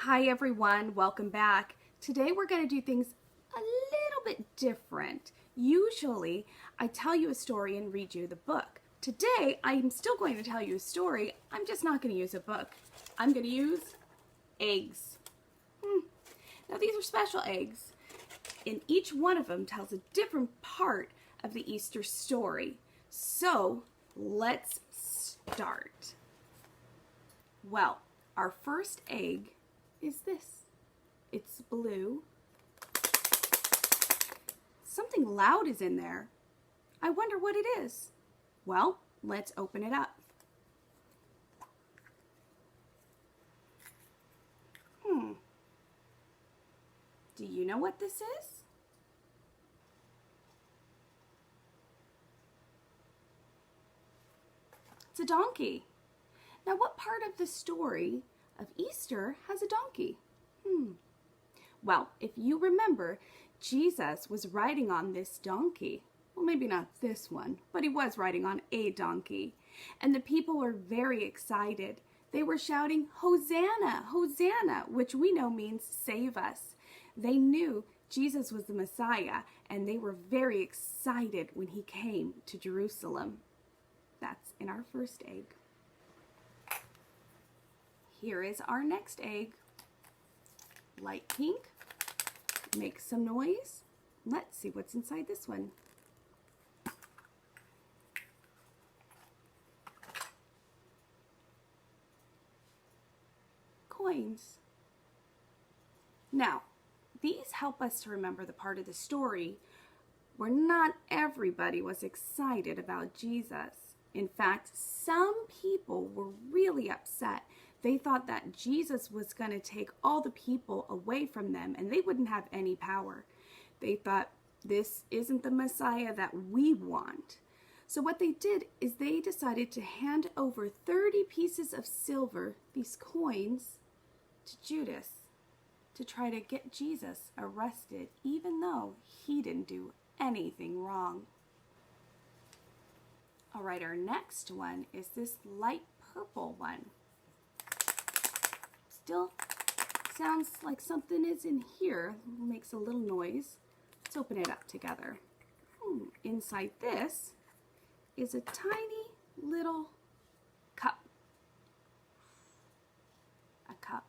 Hi everyone, welcome back. Today we're going to do things a little bit different. Usually I tell you a story and read you the book. Today I'm still going to tell you a story, I'm just not going to use a book. I'm going to use eggs. Now these are special eggs, and each one of them tells a different part of the Easter story. So let's start. Well, our first egg is this. It's blue. Something loud is in there. I wonder what it is. Well, let's open it up. Do you know what this is? It's a donkey. Now, what part of the story of Easter has a donkey? Well, if you remember, Jesus was riding on this donkey. Well, maybe not this one, but he was riding on a donkey. And the people were very excited. They were shouting, "Hosanna, Hosanna," which we know means save us. They knew Jesus was the Messiah, and they were very excited when he came to Jerusalem. That's in our first egg. Here is our next egg. Light pink. Make some noise. Let's see what's inside this one. Coins. Now, these help us to remember the part of the story where not everybody was excited about Jesus. In fact, some people were really upset. They thought that Jesus was going to take all the people away from them and they wouldn't have any power. They thought, this isn't the Messiah that we want. So what they did is they decided to hand over 30 pieces of silver, these coins, to Judas to try to get Jesus arrested, even though he didn't do anything wrong. All right, our next one is this light purple one. Still sounds like something is in here. Makes a little noise. Let's open it up together. Inside this is a tiny little cup. A cup.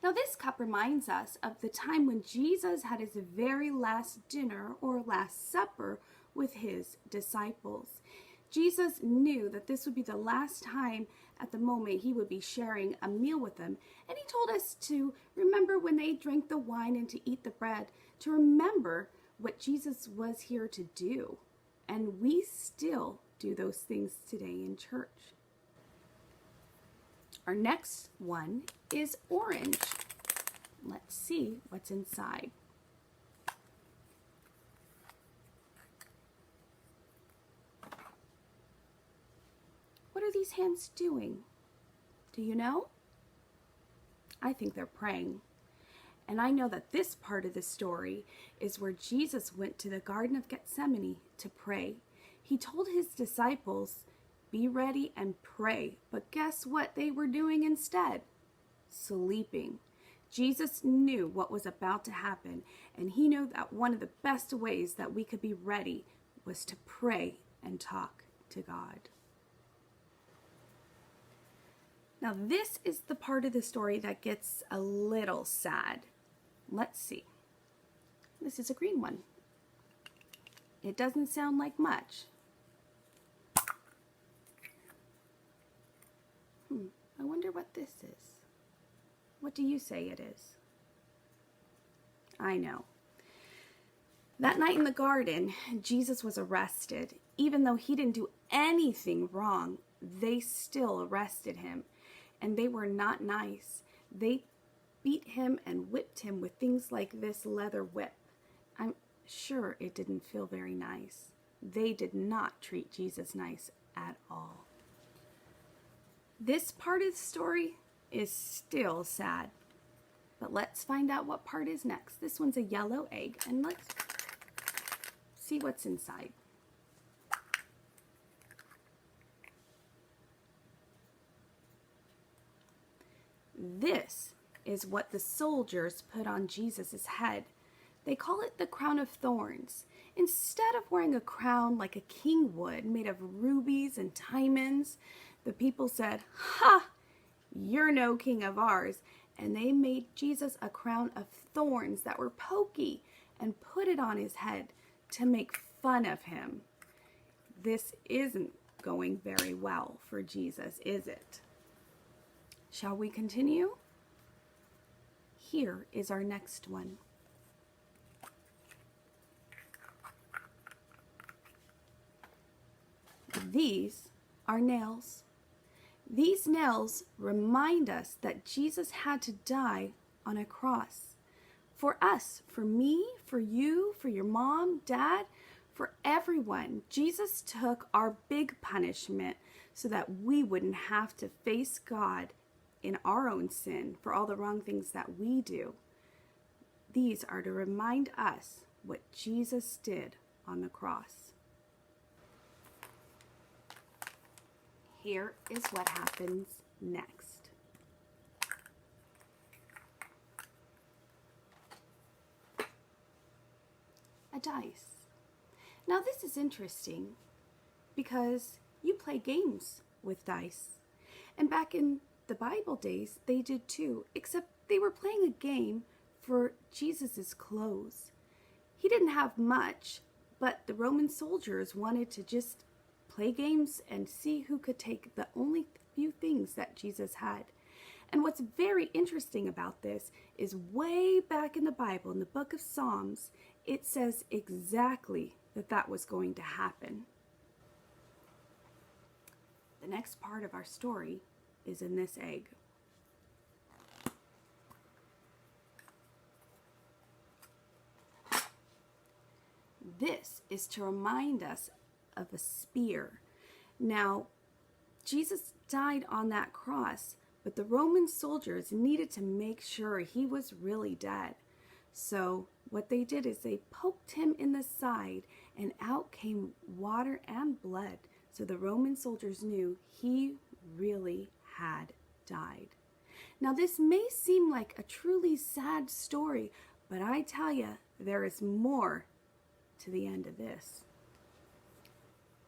Now this cup reminds us of the time when Jesus had his very last dinner or last supper with his disciples. Jesus knew that this would be the last time at the moment he would be sharing a meal with them. And he told us to remember when they drank the wine and to eat the bread, to remember what Jesus was here to do. And we still do those things today in church. Our next one is orange. Let's see what's inside. What are these hands doing? Do you know? I think they're praying. And I know that this part of the story is where Jesus went to the Garden of Gethsemane to pray. He told his disciples, be ready and pray. But guess what they were doing instead? Sleeping. Jesus knew what was about to happen, and he knew that one of the best ways that we could be ready was to pray and talk to God. Now this is the part of the story that gets a little sad. Let's see. This is a green one. It doesn't sound like much. I wonder what this is. What do you say it is? I know. That night in the garden, Jesus was arrested. Even though he didn't do anything wrong, they still arrested him. And they were not nice. They beat him and whipped him with things like this leather whip. I'm sure it didn't feel very nice. They did not treat Jesus nice at all. This part of the story is still sad. But let's find out what part is next. This one's a yellow egg, and let's see what's inside. This is what the soldiers put on Jesus' head. They call it the crown of thorns. Instead of wearing a crown like a king would, made of rubies and diamonds, the people said, "Ha! You're no king of ours." And they made Jesus a crown of thorns that were pokey and put it on his head to make fun of him. This isn't going very well for Jesus, is it? Shall we continue? Here is our next one. These are nails. These nails remind us that Jesus had to die on a cross. For us, for me, for you, for your mom, dad, for everyone, Jesus took our big punishment so that we wouldn't have to face God in our own sin for all the wrong things that we do. These are to remind us what Jesus did on the cross. Here is what happens next. A dice. Now this is interesting because you play games with dice. And back in the Bible days, they did too, except they were playing a game for Jesus' clothes. He didn't have much, but the Roman soldiers wanted to just play games and see who could take the only few things that Jesus had. And what's very interesting about this is way back in the Bible, in the book of Psalms, it says exactly that was going to happen. The next part of our story is in this egg. This is to remind us of a spear. Now, Jesus died on that cross, but the Roman soldiers needed to make sure he was really dead. So what they did is they poked him in the side, and out came water and blood. So the Roman soldiers knew he really had died. Now this may seem like a truly sad story, but I tell you, there is more to the end of this.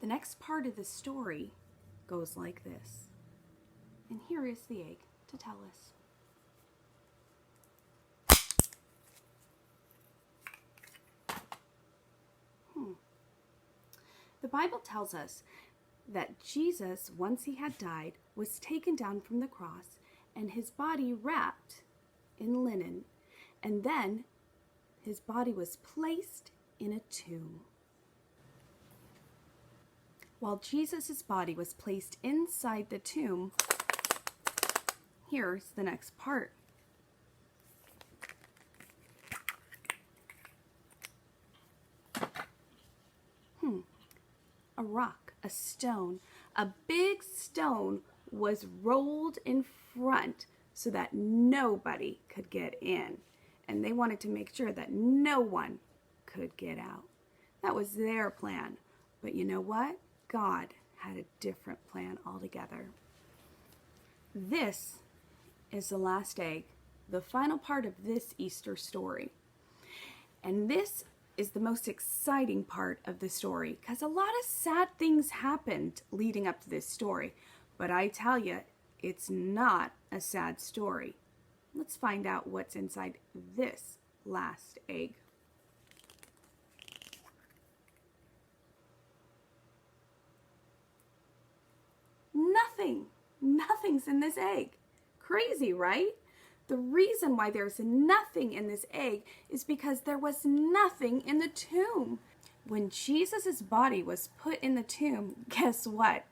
The next part of the story goes like this. And here is the egg to tell us. The Bible tells us that Jesus, once he had died, was taken down from the cross and his body wrapped in linen. And then his body was placed in a tomb. While Jesus' body was placed inside the tomb, here's the next part. A rock, a stone, a big stone was rolled in front so that nobody could get in. And they wanted to make sure that no one could get out. That was their plan. But you know what? God had a different plan altogether. This is the last egg, the final part of this Easter story. And this is the most exciting part of the story because a lot of sad things happened leading up to this story. But I tell you, it's not a sad story. Let's find out what's inside this last egg. Nothing's in this egg. Crazy, right? The reason why there's nothing in this egg is because there was nothing in the tomb. When Jesus' body was put in the tomb, guess what?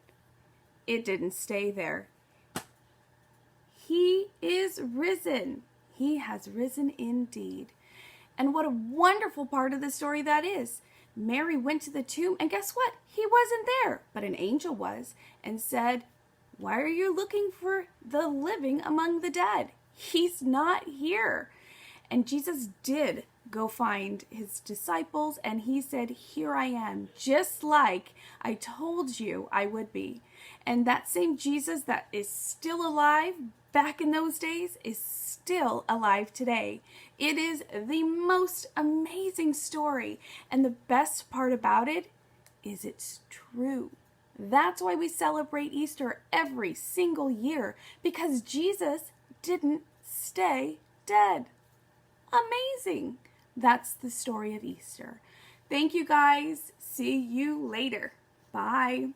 It didn't stay there. He is risen. He has risen indeed. And what a wonderful part of the story that is. Mary went to the tomb, and guess what? He wasn't there, but an angel was and said, "Why are you looking for the living among the dead? He's not here." And Jesus did go find his disciples, and he said, "Here I am, just like I told you I would be." And that same Jesus that is still alive, back in those days is still alive today. It is the most amazing story, and the best part about it is it's true. That's why we celebrate Easter every single year, because Jesus didn't stay dead. Amazing! That's the story of Easter. Thank you guys. See you later. Bye.